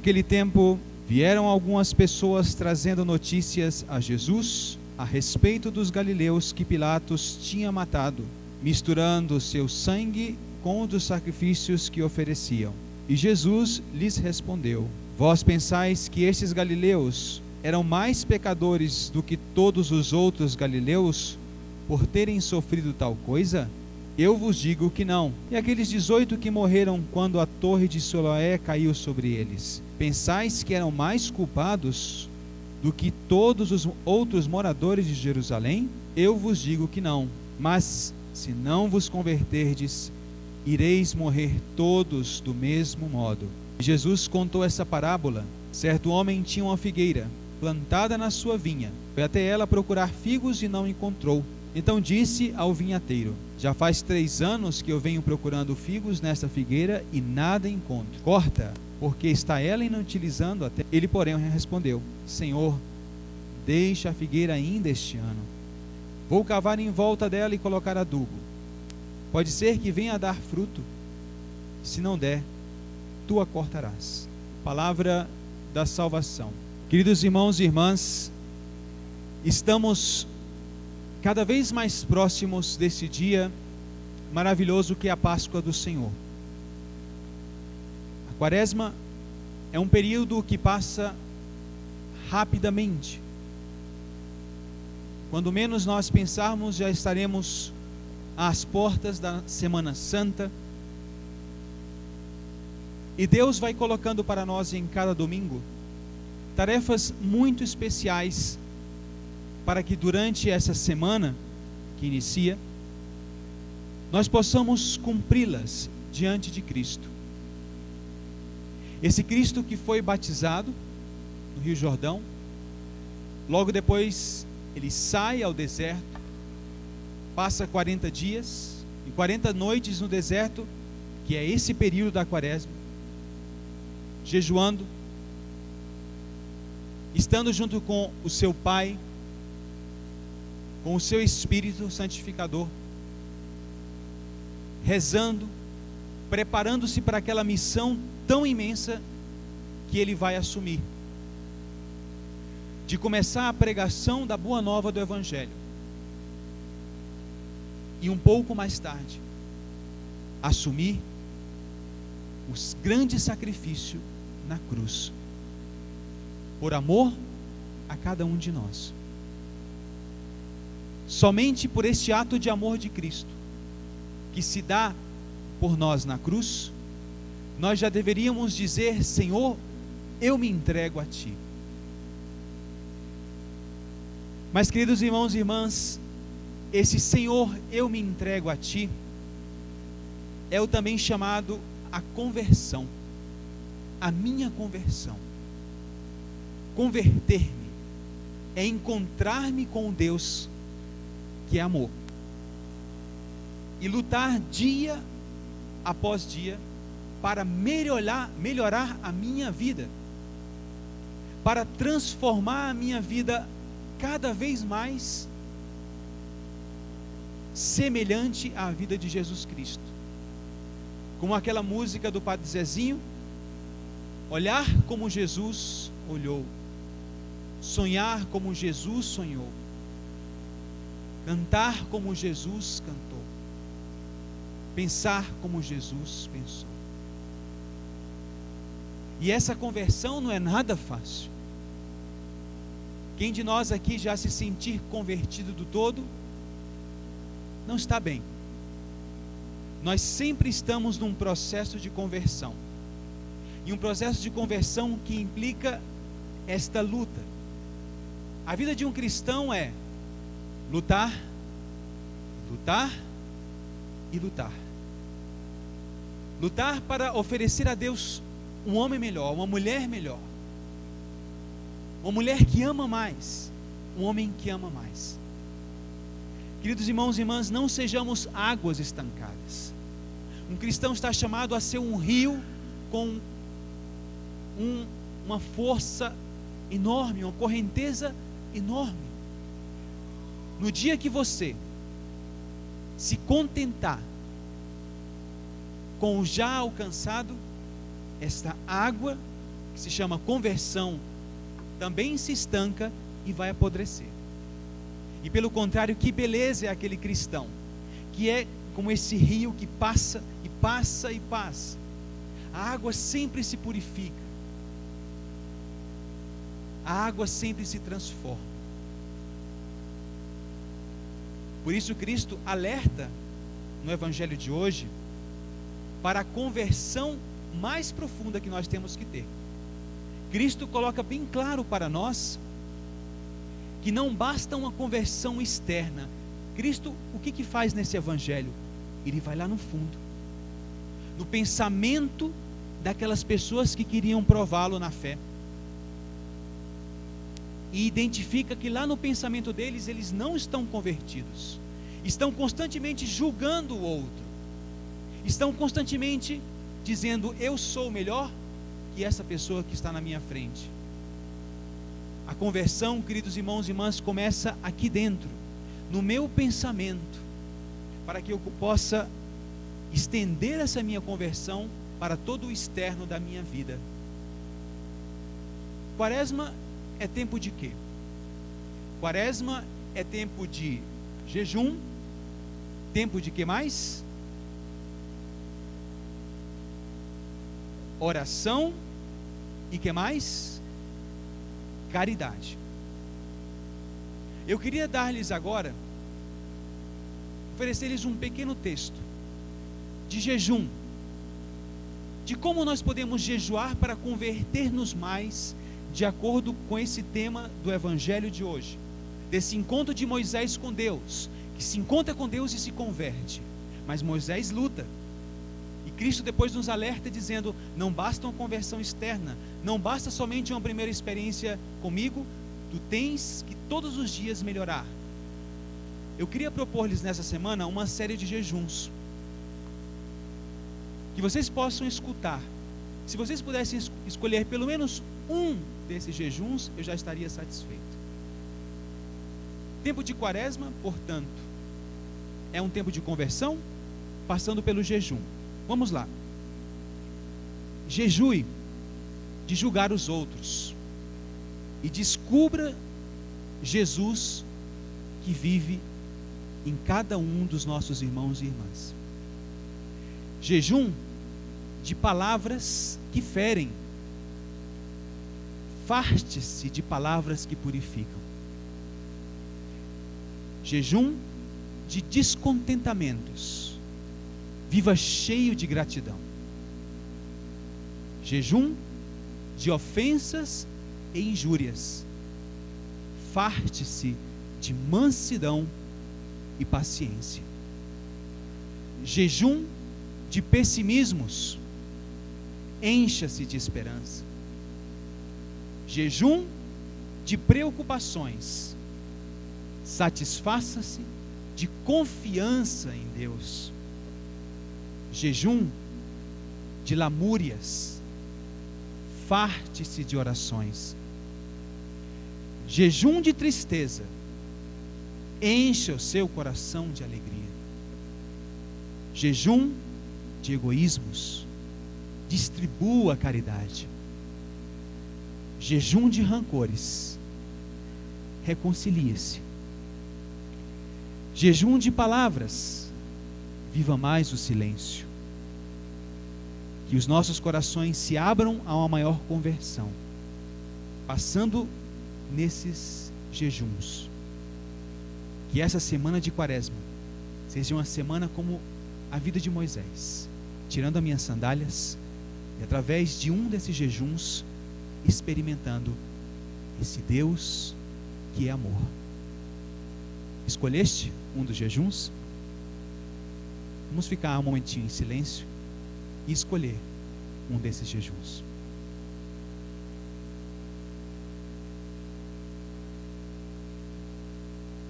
Naquele tempo, vieram algumas pessoas trazendo notícias a Jesus a respeito dos galileus que Pilatos tinha matado, misturando seu sangue com o dos sacrifícios que ofereciam. E Jesus lhes respondeu: Vós pensais que estes galileus eram mais pecadores do que todos os outros galileus por terem sofrido tal coisa? Eu vos digo que não. E aqueles 18 que morreram quando a torre de Siloé caiu sobre eles, pensais que eram mais culpados do que todos os outros moradores de Jerusalém? Eu vos digo que não. Mas se não vos converterdes, ireis morrer todos do mesmo modo. Jesus contou essa parábola. Certo homem tinha uma figueira plantada na sua vinha. Foi até ela procurar figos e não encontrou. Então disse ao vinhateiro: Já faz 3 anos que eu venho procurando figos nesta figueira e nada encontro. Corta, porque está ela inutilizando até. Ele, porém, respondeu: Senhor, deixa a figueira ainda este ano. Vou cavar em volta dela e colocar adubo. Pode ser que venha a dar fruto. Se não der, tu a cortarás. Palavra da salvação. Queridos irmãos e irmãs, estamos cada vez mais próximos desse dia maravilhoso que é a Páscoa do Senhor. A Quaresma é um período que passa rapidamente. Quando menos nós pensarmos, já estaremos às portas da Semana Santa. E Deus vai colocando para nós em cada domingo tarefas muito especiais para que durante essa semana que inicia, nós possamos cumpri-las diante de Cristo. Esse Cristo que foi batizado no Rio Jordão, logo depois ele sai ao deserto, passa 40 dias e 40 noites no deserto, que é esse período da Quaresma, jejuando, estando junto com o seu Pai, com o seu Espírito Santificador, rezando, preparando-se para aquela missão tão imensa que ele vai assumir, de começar a pregação da boa nova do Evangelho, e um pouco mais tarde, assumir o grande sacrifício na cruz, por amor a cada um de nós. Somente por este ato de amor de Cristo, que se dá por nós na cruz, nós já deveríamos dizer: Senhor, eu me entrego a Ti. Mas, queridos irmãos e irmãs, esse Senhor, eu me entrego a Ti, é o também chamado a conversão, a minha conversão. Converter-me é encontrar-me com o Deus que é amor, e lutar dia após dia para melhorar a minha vida, para transformar a minha vida cada vez mais semelhante à vida de Jesus Cristo. Como aquela música do Padre Zezinho: olhar como Jesus olhou, sonhar como Jesus sonhou, cantar como Jesus cantou, pensar como Jesus pensou. E essa conversão não é nada fácil. Quem de nós aqui já se sentir convertido do todo, não está bem. Nós sempre estamos num processo de conversão, e um processo de conversão que implica esta luta. A vida de um cristão é lutar, lutar e lutar. Lutar para oferecer a Deus um homem melhor, uma mulher melhor, uma mulher que ama mais, um homem que ama mais. Queridos irmãos e irmãs, não sejamos águas estancadas. Um cristão está chamado a ser um rio com uma força enorme, uma correnteza enorme. No dia que você se contentar com o já alcançado, esta água que se chama conversão, também se estanca e vai apodrecer. E pelo contrário, que beleza é aquele cristão, que é como esse rio que passa e passa e passa. A água sempre se purifica. A água sempre se transforma. Por isso Cristo alerta no Evangelho de hoje para a conversão mais profunda que nós temos que ter. Cristo coloca bem claro para nós que não basta uma conversão externa. Cristo, o que faz nesse Evangelho? Ele vai lá no fundo, no pensamento daquelas pessoas que queriam prová-lo na fé, e identifica que lá no pensamento deles, eles não estão convertidos, estão constantemente julgando o outro, estão constantemente dizendo: eu sou melhor que essa pessoa que está na minha frente. A conversão, queridos irmãos e irmãs, começa aqui dentro, no meu pensamento, para que eu possa estender essa minha conversão para todo o externo da minha vida. Quaresma é tempo de quê? Quaresma é tempo de jejum, tempo de quê mais? Oração e quê mais? Caridade. Eu queria dar-lhes agora, oferecer-lhes um pequeno texto de jejum, de como nós podemos jejuar para converter-nos mais, de acordo com esse tema do Evangelho de hoje, desse encontro de Moisés com Deus, que se encontra com Deus e se converte. Mas Moisés luta, e Cristo depois nos alerta dizendo: não basta uma conversão externa, não basta somente uma primeira experiência comigo, tu tens que todos os dias melhorar. Eu queria propor-lhes nessa semana uma série de jejuns, que vocês possam escutar. Se vocês pudessem escolher pelo menos um desses jejuns, eu já estaria satisfeito. Tempo de Quaresma, portanto, é um tempo de conversão, passando pelo jejum. Vamos lá. Jejue de julgar os outros e descubra Jesus que vive em cada um dos nossos irmãos e irmãs. Jejum de palavras que ferem. Farte-se de palavras que purificam. Jejum de descontentamentos. Viva cheio de gratidão. Jejum de ofensas e injúrias. Farte-se de mansidão e paciência. Jejum de pessimismos. Encha-se de esperança. Jejum de preocupações. Satisfaça-se de confiança em Deus. Jejum de lamúrias. Farte-se de orações. Jejum de tristeza. Encha o seu coração de alegria. Jejum de egoísmos. Distribua a caridade. Jejum de rancores. Reconcilie-se. Jejum de palavras. Viva mais o silêncio. Que os nossos corações se abram a uma maior conversão, passando nesses jejuns. Que essa semana de Quaresma seja uma semana como a vida de Moisés, tirando as minhas sandálias e através de um desses jejuns experimentando esse Deus que é amor. Escolheste um dos jejuns? Vamos ficar um momentinho em silêncio e escolher um desses jejuns.